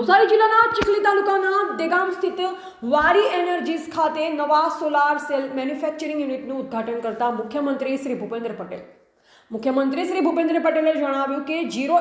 નવસારી જિલ્લાના ચીખલી તાલુકાના દેગામ સ્થિત વારી એનર્જીસ ખાતે નવા સોલાર સેલ મેન્યુફેક્ચરિંગ યુનિટનું ઉદ્ઘાટન કરતા મુખ્યમંત્રી શ્રી ભૂપેન્દ્ર પટેલ પટેલે જણાવ્યું કે ઝીરો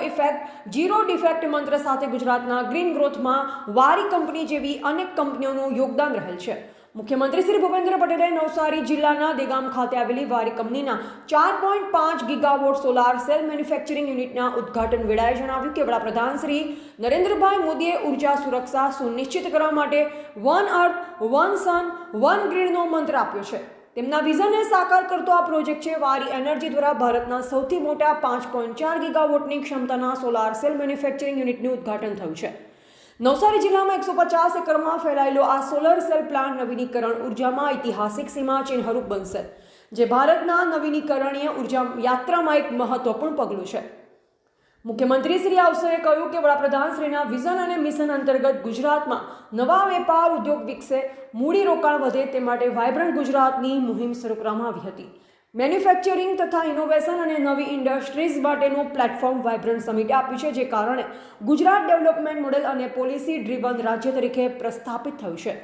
ડિફેક્ટ મંત્ર સાથે ગુજરાતના ગ્રીન ગ્રોથમાં વારી કંપની જેવી અનેક કંપનીઓનું યોગદાન રહેલ છે। મુખ્યમંત્રી શ્રી ભૂપેન્દ્ર પટેલે નવસારી જિલ્લાના દેગામ ખાતે આવેલી વારી કંપનીના 4.5 ગીગાવોટ સોલાર સેલ મેન્યુફેક્ચરિંગ યુનિટના ઉદ્ઘાટન વેળાએ જણાવ્યું કે વડાપ્રધાન શ્રી નરેન્દ્રભાઈ મોદીએ ઉર્જા સુરક્ષા સુનિશ્ચિત કરવા માટે one earth one sun one ગ્રીડનો મંત્ર આપ્યો છે। તેમના વિઝનને સાકાર કરતો આ પ્રોજેક્ટ છે। વારી એનર્જી દ્વારા ભારતના સૌથી મોટા 5.4 ગીગાવોટની ક્ષમતાના સોલાર સેલ મેન્યુફેક્ચરિંગ યુનિટનું ઉદ્ઘાટન થયું છે। નવસારી જિલ્લામાં 150 એકરમાં ફેલાયેલો આ સોલર સેલ પ્લાન્ટ નવીનીકરણ ઉર્જામાં ઐતિહાસિક સીમાચિહ્નરૂપ બનશે, જે ભારતના નવીનીકરણીય ઉર્જા યાત્રામાં એક મહત્વપૂર્ણ પગલું છે। મુખ્યમંત્રી શ્રી આ અવસરે કહ્યું કે વડાપ્રધાન શ્રીના વિઝન અને મિશન અંતર્ગત ગુજરાતમાં નવા વેપાર ઉદ્યોગ વિકસે, મૂડી રોકાણ વધે તે માટે વાઇબ્રન્ટ ગુજરાતની મુહિમ શરૂ કરવામાં આવી હતી। મેન્યુફેક્ચરિંગ તથા ઇનોવેશન અને નવી ઇન્ડસ્ટ્રીઝ માટેનું પ્લેટફોર્મ વાઇબ્રન્ટ સમિટે આપ્યું છે, જે કારણે ગુજરાત ડેવલપમેન્ટ મોડેલ અને પોલિસી ડ્રીવન રાજ્ય તરીકે પ્રસ્થાપિત થયું છે।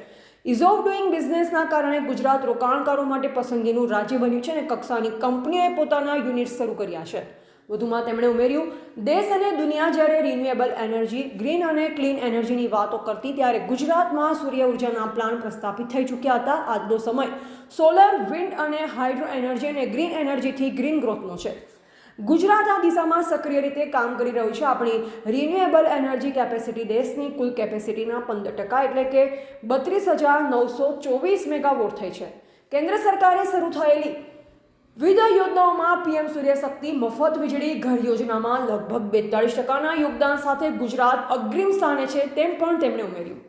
ઇઝ ઓફ ડુઇંગ બિઝનેસના કારણે ગુજરાત રોકાણકારો માટે પસંદગીનું રાજ્ય બન્યું છે અને કક્ષાની કંપનીઓએ પોતાના યુનિટ શરૂ કર્યા છે। વધુમાં તેમણે ઉમેર્યું, દેશ અને દુનિયા જ્યારે રિન્યુએબલ એનર્જી, ગ્રીન અને ક્લીન એનર્જીની વાતો કરતી ત્યારે ગુજરાતમાં સૂર્ય ઉર્જાના પ્લાન્ટ પ્રસ્થાપિત થઈ ચૂક્યા હતા। આજનો સમય સોલર, વિન્ડ અને હાઇડ્રો એનર્જી અને ગ્રીન એનર્જીથી ગ્રીન ગ્રોથનો છે। ગુજરાત આ દિશામાં સક્રિય રીતે કામ કરી રહ્યું છે। આપણી રિન્યુએબલ એનર્જી કેપેસિટી દેશની કુલ કેપેસિટીના 15% એટલે કે 32,924 મેગાવોટ થઈ છે। કેન્દ્ર સરકારે શરૂ થયેલી વિવિધ યોજનાઓમાં પીએમ સૂર્યશક્તિ મફત વીજળી ઘર યોજનામાં લગભગ 42%ના યોગદાન સાથે ગુજરાત અગ્રીમ સ્થાને છે, તેમ પણ તેમણે ઉમેર્યું।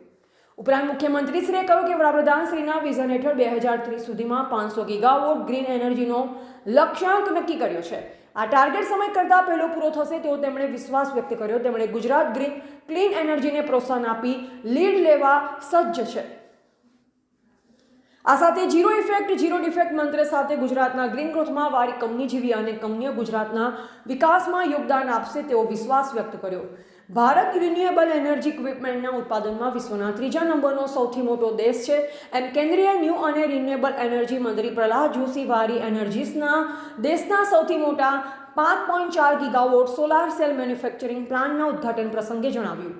ઉપરાંત મુખ્યમંત્રીશ્રીએ કહ્યું કે વડાપ્રધાન શ્રીના વિઝન હેઠળ 2030 સુધીમાં 500 ગીગાવોટ ગ્રીન એનર્જીનો લક્ષ્યાંક નક્કી કર્યો છે। આ ટાર્ગેટ સમય કરતાં પહેલો પૂરો થશે તેવો તેમણે વિશ્વાસ વ્યક્ત કર્યો। તેમણે ગુજરાત ગ્રીન ક્લીન એનર્જીને પ્રોત્સાહન આપી લીડ લેવા સજ્જ છે। આ સાથે ઝીરો ડિફેક્ટ મંત્ર સાથે ગુજરાતના ગ્રીન ગ્રોથમાં વારી કંપની જેવી અનેક કંપનીઓ ગુજરાતના વિકાસમાં યોગદાન આપશે તેવો વિશ્વાસ વ્યક્ત કર્યો। ભારત રિન્યુએબલ એનર્જી ઇક્વિપમેન્ટના ઉત્પાદનમાં વિશ્વના 3જા નંબરનો સૌથી મોટો દેશ છે, એમ કેન્દ્રીય ન્યૂ અને રિન્યુએબલ એનર્જી મંત્રી પ્રહલાદ જોશી વારી એનર્જીસના દેશના સૌથી મોટા 5.4 ગીગાવોટ સોલાર સેલ મેન્યુફેક્ચરિંગ પ્લાન્ટના ઉદ્ઘાટન પ્રસંગે જણાવ્યું।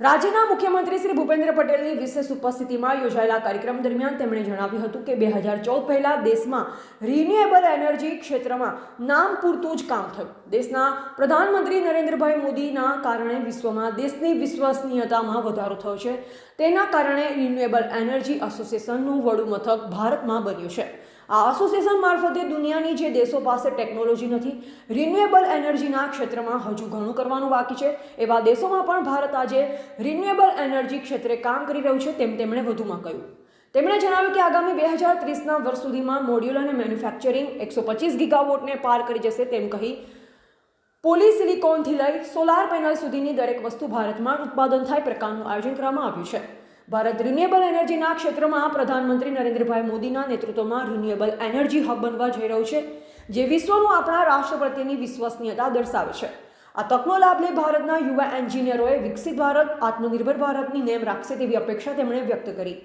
રાજ્યના મુખ્યમંત્રી શ્રી ભૂપેન્દ્ર પટેલની વિશેષ ઉપસ્થિતિમાં યોજાયેલા કાર્યક્રમ દરમિયાન તેમણે જણાવ્યું હતું કે 2014 પહેલા દેશમાં રિન્યુએબલ એનર્જી ક્ષેત્રમાં નામ પૂરતું જ કામ થયું। દેશના પ્રધાનમંત્રી નરેન્દ્રભાઈ મોદીના કારણે વિશ્વમાં દેશની વિશ્વસનીયતામાં વધારો થયો છે। તેના કારણે રિન્યુએબલ એનર્જી એસોસિએશનનું વડું મથક ભારતમાં બન્યું છે। આ એસોસિએશન મારફતે દુનિયાની જે દેશો પાસે ટેકનોલોજી નથી, રિન્યુએબલ એનર્જીના ક્ષેત્રમાં હજુ ઘણું કરવાનું બાકી છે, એવા દેશોમાં પણ ભારત આજે રિન્યુએબલ એનર્જી ક્ષેત્રે કામ કરી રહ્યું છે, તેમ તેમણે વધુમાં કહ્યું। તેમણે જણાવ્યું કે આગામી 2030ના વર્ષ સુધીમાં મોડ્યુલ અને મેન્યુફેક્ચરિંગ 125 ગીગાવોટને પાર કરી જશે, તેમ કહી પોલિસિલિકોનથી લઈ સોલાર પેનલ સુધીની દરેક વસ્તુ ભારતમાં ઉત્પાદન થાય પ્રકારનું આયોજન કરવામાં આવ્યું છે। ભારત રિન્યુએબલ એનર્જીના ક્ષેત્રમાં પ્રધાનમંત્રી નરેન્દ્રભાઈ મોદીના નેતૃત્વમાં રિન્યુએબલ એનર્જી હબ બનવા જઈ રહ્યું છે, જે વિશ્વનું આપણા રાષ્ટ્ર પ્રત્યેની વિશ્વસનીયતા દર્શાવે છે। આ તકનો લાભ લઈ ભારતના યુવા એન્જિનિયરોએ વિકસિત ભારત, આત્મનિર્ભર ભારતની નેમ રાખશે તેવી અપેક્ષા તેમણે વ્યક્ત કરી।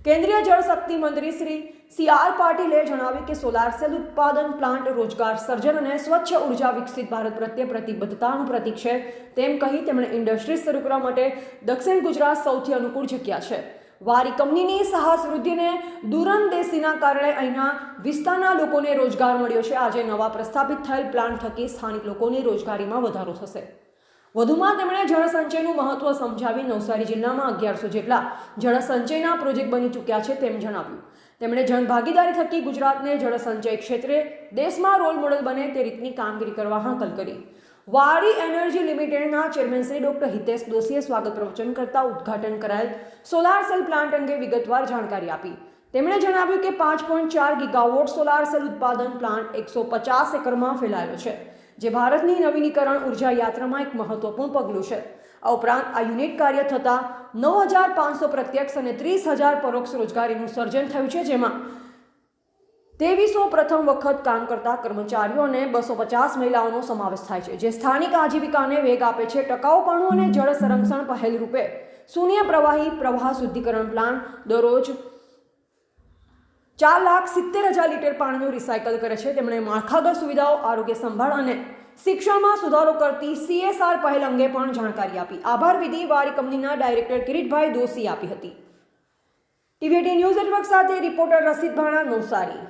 કેન્દ્રીય જળશક્તિ મંત્રી શ્રી CR પાટીલે જણાવ્યું કે સોલાર સેલ ઉત્પાદન પ્લાન્ટ રોજગાર સર્જન અને સ્વચ્છ ઉર્જા વિકસિત ભારત પ્રત્યે પ્રતિબદ્ધતાનું પ્રતીક છે, તેમ કહી તેમણે ઇન્ડસ્ટ્રીઝ શરૂ કરવા માટે દક્ષિણ ગુજરાત સૌથી અનુકૂળ જગ્યા છે। વારી કંપનીની સાહસ વૃદ્ધિને દૂરંદેશીના કારણે અહીંના વિસ્તારના લોકોને રોજગાર મળ્યો છે। આજે નવા પ્રસ્થાપિત થયેલ પ્લાન્ટ થકી સ્થાનિક લોકોની રોજગારીમાં વધારો થશે। વધુમાં તેમણે જળસંચયનું મહત્વ સમજાવી નવસારી જિલ્લામાં 1100 જેટલા જળસંચયના પ્રોજેક્ટ બની ચૂક્યા છે, તેમ જણાવ્યું। તેમણે જનભાગીદારી થકી ગુજરાતને જળસંચય ક્ષેત્રે દેશમાં રોલ મોડેલ બને તે રીતની કામગીરી કરવા હાકલ કરી। વારી એનર્જી લિમિટેડના ચેરમેન શ્રી ડોક્ટર હિતેશ દોશીએ સ્વાગત પ્રવચન કરતા ઉદ્ઘાટન કરાયેલ સોલાર સેલ પ્લાન્ટ અંગે વિગતવાર જાણકારી આપી। તેમણે જણાવ્યું કે 5.4 ગીગાવોટ સોલાર સેલ ઉત્પાદન પ્લાન્ટ 150 એકરમાં ફેલાયેલો છે, જે ભારતની નવીનીકરણ ઉર્જા યાત્રામાં એક મહત્વપૂર્ણ પગલું છે। આ ઉપરાંત આ યુનિટ કાર્ય થતાં 9,500 પ્રત્યક્ષ અને 30,000 પરોક્ષ રોજગારીનું સર્જન થયું છે, જેમાં તેવી સૌ પ્રથમ વખત કામ કરતા કર્મચારીઓ અને 250 મહિલાઓનો સમાવેશ થાય છે, જે સ્થાનિક આજીવિકાને વેગ આપે છે. ટકાઉપણું અને જળ સંરક્ષણ પહેલ રૂપે શૂન્ય પ્રવાહી પ્રવાહ શુદ્ધિકરણ પ્લાન્ટ દરરોજ 4,70,000 લીટર પાણીનું રિસાયકલ કરે છે. તેમણે માળખાગત સુવિધાઓ, આરોગ્ય સંભાળ અને શિક્ષણમાં સુધારો કરતી CSR પહેલ અંગે પણ જાણકારી આપી. આભાર વિધિ વારી કંપનીના ડાયરેક્ટર કિરીટભાઈ દોશીએ આપી હતી. TV18 ન્યૂઝ નેટવર્ક સાથે રિપોર્ટર રસીદ ભાણા, નવસારી.